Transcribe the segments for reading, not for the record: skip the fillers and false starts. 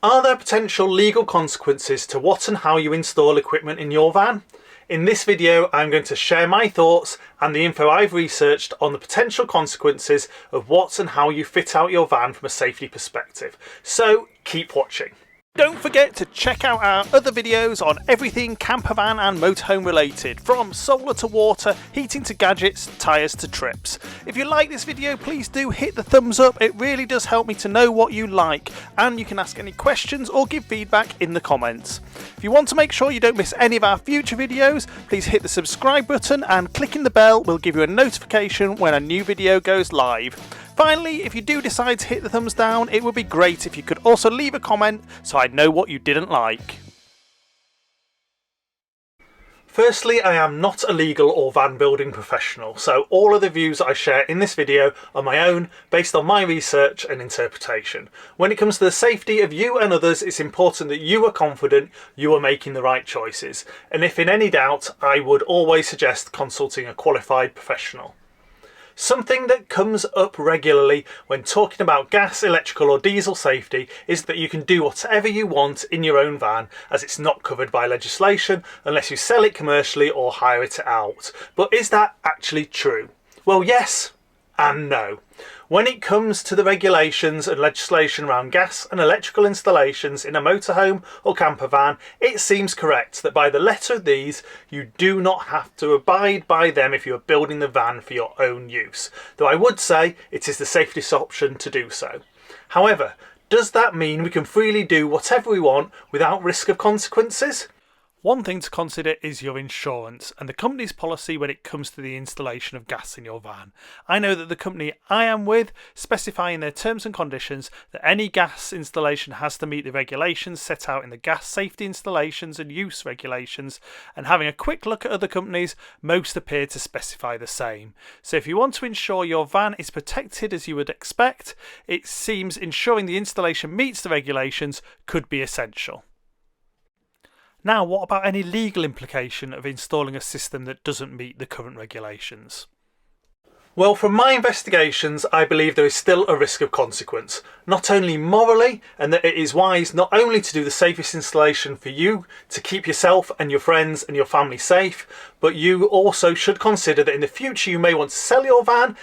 Are there potential legal consequences to what and how you install equipment in your van? In this video, I'm going to share my thoughts and the info I've researched on the potential consequences of what and how you fit out your van from a safety perspective. So keep watching. Don't forget to check out our other videos on everything campervan and motorhome related, from solar to water, heating to gadgets, tyres to trips. If you like this video, please do hit the thumbs up. It really does help me to know what you like, and you can ask any questions or give feedback in the comments. If you want to make sure you don't miss any of our future videos, please hit the subscribe button, and clicking the bell will give you a notification when a new video goes live. Finally, if you do decide to hit the thumbs down, it would be great if you could also leave a comment so I know what you didn't like. Firstly, I am not a legal or van building professional, so all of the views I share in this video are my own, based on my research and interpretation. When it comes to the safety of you and others, it's important that you are confident you are making the right choices. And if in any doubt, I would always suggest consulting a qualified professional. Something that comes up regularly when talking about gas, electrical or diesel safety is that you can do whatever you want in your own van, as it's not covered by legislation unless you sell it commercially or hire it out. But is that actually true? Well, yes and no. When it comes to the regulations and legislation around gas and electrical installations in a motorhome or camper van, it seems correct that by the letter of these, you do not have to abide by them if you are building the van for your own use, though I would say it is the safest option to do so. However, does that mean we can freely do whatever we want without risk of consequences? One thing to consider is your insurance and the company's policy when it comes to the installation of gas in your van. I know that the company I am with specify in their terms and conditions that any gas installation has to meet the regulations set out in the gas safety installations and use regulations, and having a quick look at other companies, most appear to specify the same. So if you want to ensure your van is protected as you would expect, it seems ensuring the installation meets the regulations could be essential. Now, what about any legal implication of installing a system that doesn't meet the current regulations? Well, from my investigations, I believe there is still a risk of consequence, not only morally, and that it is wise not only to do the safest installation for you to keep yourself and your friends and your family safe, but you also should consider that in the future you may want to sell your van,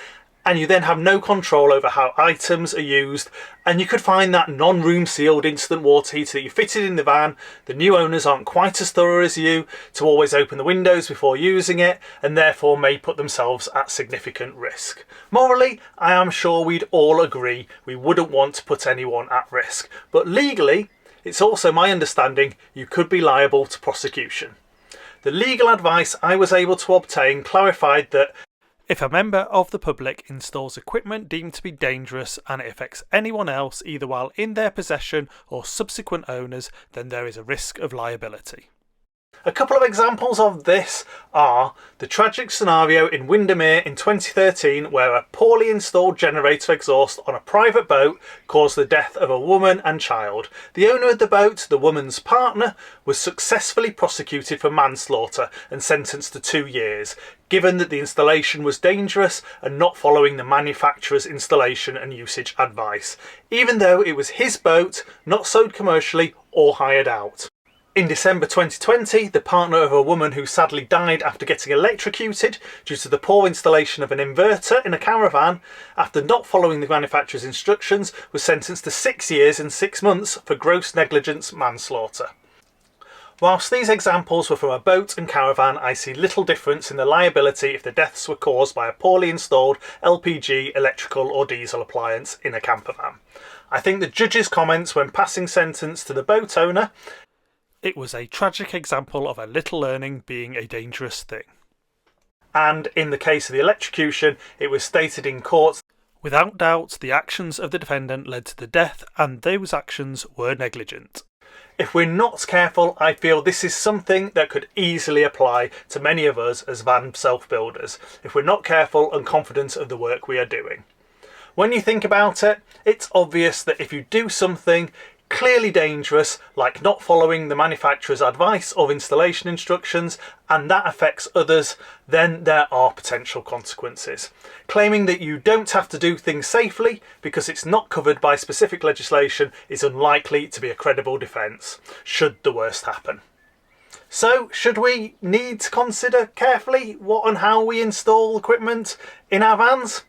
and you then have no control over how items are used, and you could find that non-room sealed instant water heater that you fitted in the van, the new owners aren't quite as thorough as you to always open the windows before using it, and therefore may put themselves at significant risk. Morally, I am sure we'd all agree we wouldn't want to put anyone at risk, but legally, it's also my understanding you could be liable to prosecution. The legal advice I was able to obtain clarified that if a member of the public installs equipment deemed to be dangerous and it affects anyone else either while in their possession or subsequent owners, then there is a risk of liability. A couple of examples of this are the tragic scenario in Windermere in 2013 where a poorly installed generator exhaust on a private boat caused the death of a woman and child. The owner of the boat, the woman's partner, was successfully prosecuted for manslaughter and sentenced to 2 years, given that the installation was dangerous and not following the manufacturer's installation and usage advice, even though it was his boat, not sold commercially or hired out. In December 2020, the partner of a woman who sadly died after getting electrocuted due to the poor installation of an inverter in a caravan after not following the manufacturer's instructions was sentenced to 6 years and 6 months for gross negligence manslaughter. Whilst these examples were from a boat and caravan, I see little difference in the liability if the deaths were caused by a poorly installed LPG, electrical or diesel appliance in a campervan. I think the judge's comments when passing sentence to the boat owner, "It was a tragic example of a little learning being a dangerous thing." And in the case of the electrocution, it was stated in court, "Without doubt, the actions of the defendant led to the death and those actions were negligent." If we're not careful, I feel this is something that could easily apply to many of us as van self-builders, if we're not careful and confident of the work we are doing. When you think about it, it's obvious that if you do something, clearly dangerous, like not following the manufacturer's advice or installation instructions, and that affects others, then there are potential consequences. Claiming that you don't have to do things safely because it's not covered by specific legislation is unlikely to be a credible defence, should the worst happen. So, should we need to consider carefully what and how we install equipment in our vans?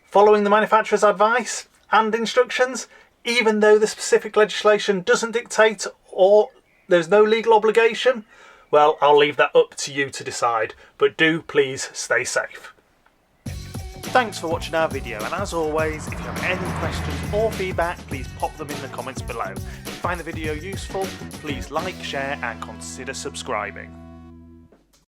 Following the manufacturer's advice and instructions, even though the specific legislation doesn't dictate or there's no legal obligation? Well, I'll leave that up to you to decide, but do please stay safe. Thanks for watching our video, and as always, if you have any questions or feedback, please pop them in the comments below. If you find the video useful, please like, share and consider subscribing.